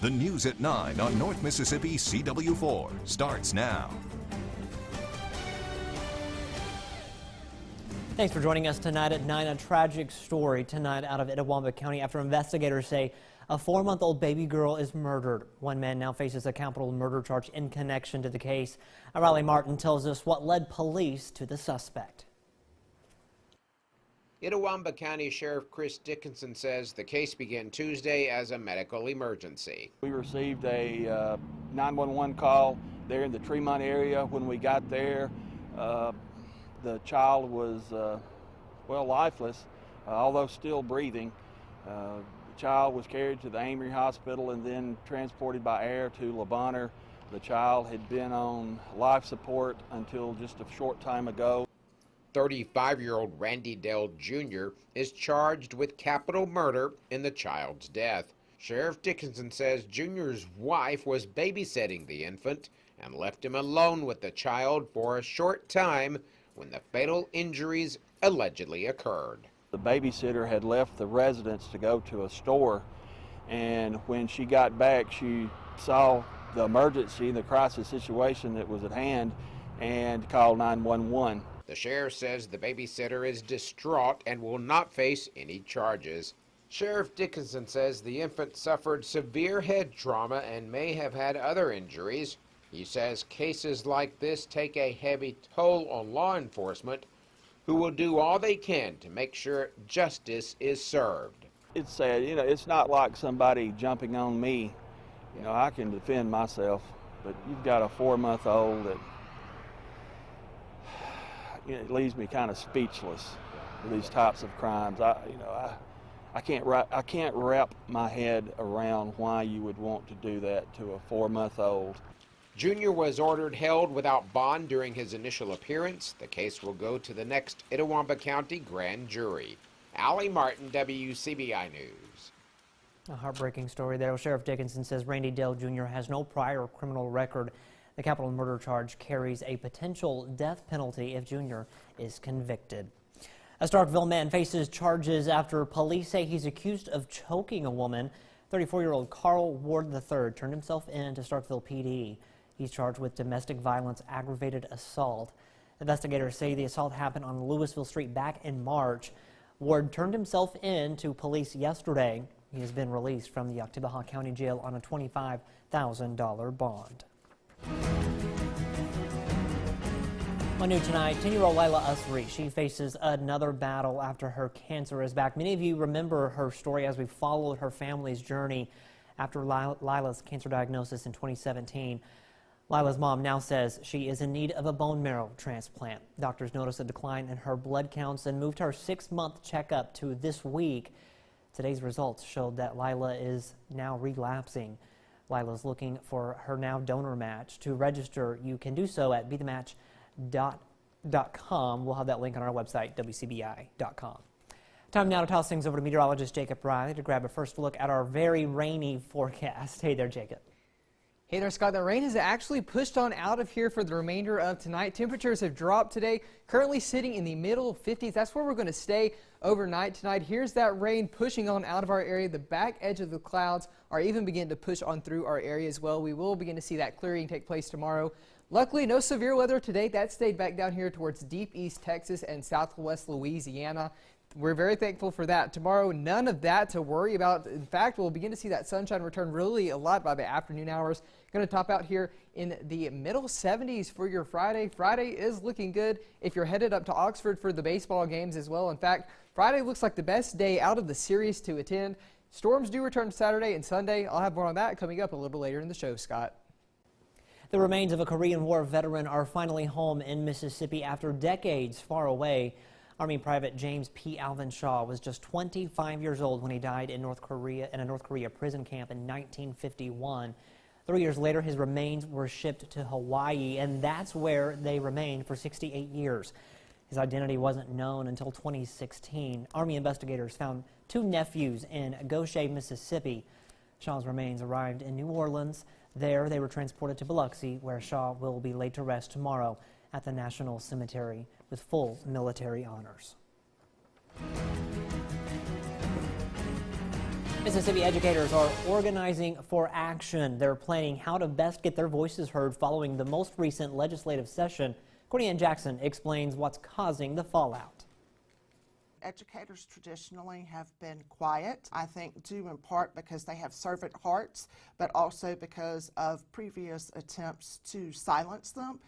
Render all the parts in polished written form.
The News at 9 on North Mississippi Cw4 starts now. Thanks for joining us tonight at 9. A tragic story tonight out of Itawamba County after investigators say a 4-month-old baby girl is murdered. One man now faces a capital murder charge in connection to the case. Riley Martin tells us what led police to the suspect. Itawamba County Sheriff Chris Dickinson says the case began Tuesday as a medical emergency. We received a 911 call there in the Tremont area. When we got there, the child was, lifeless, although still breathing. The child was carried to the Amory Hospital and then transported by air to Le Bonheur. The child had been on life support until just a short time ago. 35-year-old Randy Dell Jr. is charged with capital murder in the child's death. Sheriff Dickinson says Jr.'s wife was babysitting the infant and left him alone with the child for a short time when the fatal injuries allegedly occurred. The babysitter had left the residence to go to a store, and when she got back, she saw the emergency, the crisis situation that was at hand, and called 911. The sheriff says the babysitter is distraught and will not face any charges. Sheriff Dickinson says the infant suffered severe head trauma and may have had other injuries. He says cases like this take a heavy toll on law enforcement, who will do all they can to make sure justice is served. It's sad, it's not like somebody jumping on me. I can defend myself, but you've got a 4-month-old that it leaves me kind of speechless with these types of crimes. I can't wrap my head around why you would want to do that to a 4-month-old. Junior was ordered held without bond during his initial appearance. The case will go to the next Itawamba County grand jury. Allie Martin, WCBI News. A heartbreaking story there. Sheriff Dickinson says Randy Dell Jr. has no prior criminal record. The capital murder charge carries a potential death penalty if Jr. is convicted. A Starkville man faces charges after police say he's accused of choking a woman. 34-year-old Carl Ward III turned himself in to Starkville PD. He's charged with domestic violence, aggravated assault. Investigators say the assault happened on Louisville Street back in March. Ward turned himself in to police yesterday. He has been released from the Oktibbeha County Jail on a $25,000 bond. On New Tonight, 10-year-old Lila Usry, she faces another battle after her cancer is back. Many of you remember her story as we followed her family's journey after Lila's cancer diagnosis in 2017. Lila's mom now says she is in need of a bone marrow transplant. Doctors noticed a decline in her blood counts and moved her 6-month checkup to this week. Today's results showed that Lila is now relapsing. Lila's looking for her now donor match. To register, you can do so at bethematch.com. We'll have that link on our website, wcbi.com. Time now to toss things over to meteorologist Jacob Riley to grab a first look at our very rainy forecast. Hey there, Jacob. Hey there, Scott. The rain has actually pushed on out of here for the remainder of tonight. Temperatures have dropped today, currently sitting in the middle 50s. That's where we're going to stay overnight tonight. Here's that rain pushing on out of our area. The back edge of the clouds are even beginning to push on through our area as well. We will begin to see that clearing take place tomorrow. Luckily, no severe weather today. That stayed back down here towards deep East Texas and southwest Louisiana. We're very thankful for that. Tomorrow, none of that to worry about. In fact, we'll begin to see that sunshine return really a lot by the afternoon hours. Going to top out here in the middle 70s for your Friday. Friday is looking good if you're headed up to Oxford for the baseball games as well. In fact, Friday looks like the best day out of the series to attend. Storms do return Saturday and Sunday. I'll have more on that coming up a little later in the show, Scott. The remains of a Korean War veteran are finally home in Mississippi after decades far away. Army Private James P. Alvin Shaw was just 25 years old when he died in North Korea in a North Korea prison camp in 1951. 3 years later, his remains were shipped to Hawaii, and that's where they remained for 68 years. His identity wasn't known until 2016. Army investigators found 2 nephews in Goshen, Mississippi. Shaw's remains arrived in New Orleans. There, they were transported to Biloxi, where Shaw will be laid to rest tomorrow at the National Cemetery with full military honors. Mississippi educators are organizing for action. They're planning how to best get their voices heard following the most recent legislative session. Cw4 Jackson explains what's causing the fallout. Educators traditionally have been quiet, I think due in part because they have servant hearts, but also because of previous attempts to silence them.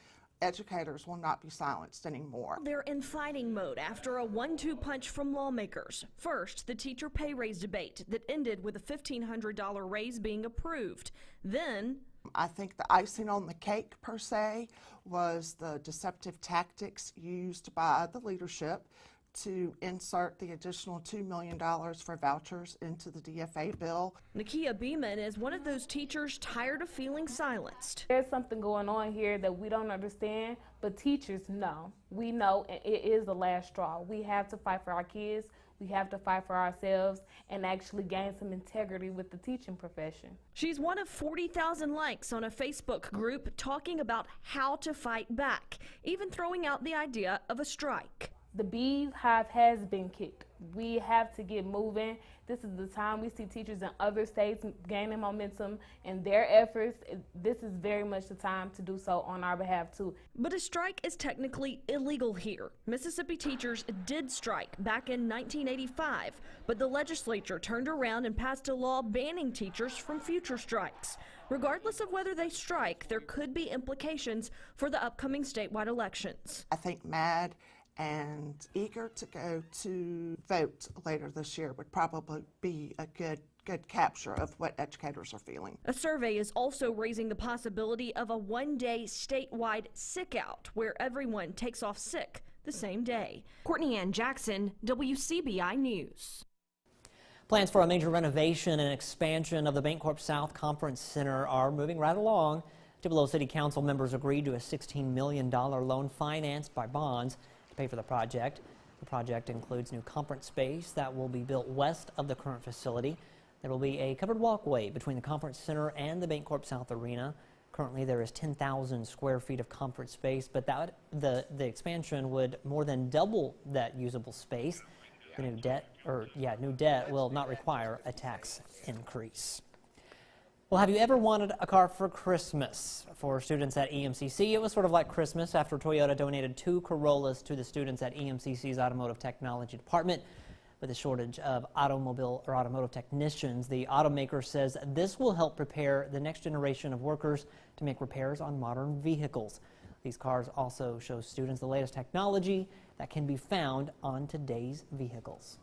Educators will not be silenced anymore. They're in fighting mode after a 1-2 punch from lawmakers. First, the teacher pay raise debate that ended with a $1,500 raise being approved. Then, I think the icing on the cake, per se, was the deceptive tactics used by the leadership to insert the additional $2 million for vouchers into the DFA bill. Nakia Beeman is one of those teachers tired of feeling silenced. There's something going on here that we don't understand, but teachers know. We know it is the last straw. We have to fight for our kids. We have to fight for ourselves and actually gain some integrity with the teaching profession. She's one of 40,000 likes on a Facebook group talking about how to fight back, even throwing out the idea of a strike. The beehive has been kicked. We have to get moving. This is the time we see teachers in other states gaining momentum in their efforts. This is very much the time to do so on our behalf too. But a strike is technically illegal here. Mississippi teachers did strike back in 1985, but the legislature turned around and passed a law banning teachers from future strikes. Regardless of whether they strike, there could be implications for the upcoming statewide elections. I think mad and eager to go to vote later this year would probably be a good capture of what educators are feeling. A survey is also raising the possibility of a one-day statewide sick out where everyone takes off sick the same day. Cw4 Jackson, WCBI News. Plans for a major renovation and expansion of the Bancorp South Conference Center are moving right along. Tupelo City Council members agreed to a $16 million loan financed by bonds to pay for the project. The project includes new conference space that will be built west of the current facility. There will be a covered walkway between the conference center and the Bancorp South Arena. Currently, there is 10,000 square feet of conference space, but the expansion would more than double that usable space. The new debt will not require a tax increase. Well, have you ever wanted a car for Christmas? For students at EMCC, it was sort of like Christmas after Toyota donated 2 Corollas to the students at EMCC's Automotive Technology Department. With a shortage of automotive technicians, the automaker says this will help prepare the next generation of workers to make repairs on modern vehicles. These cars also show students the latest technology that can be found on today's vehicles.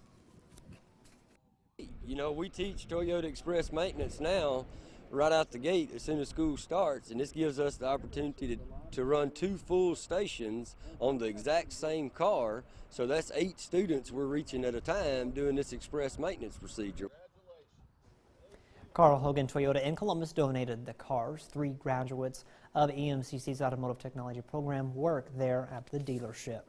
You know, we teach Toyota Express maintenance now right out the gate as soon as school starts, and this gives us the opportunity to run 2 full stations on the exact same car. So that's 8 students we're reaching at a time doing this express maintenance procedure. Carl Hogan Toyota in Columbus donated the cars. 3 graduates of EMCC's Automotive Technology program work there at the dealership.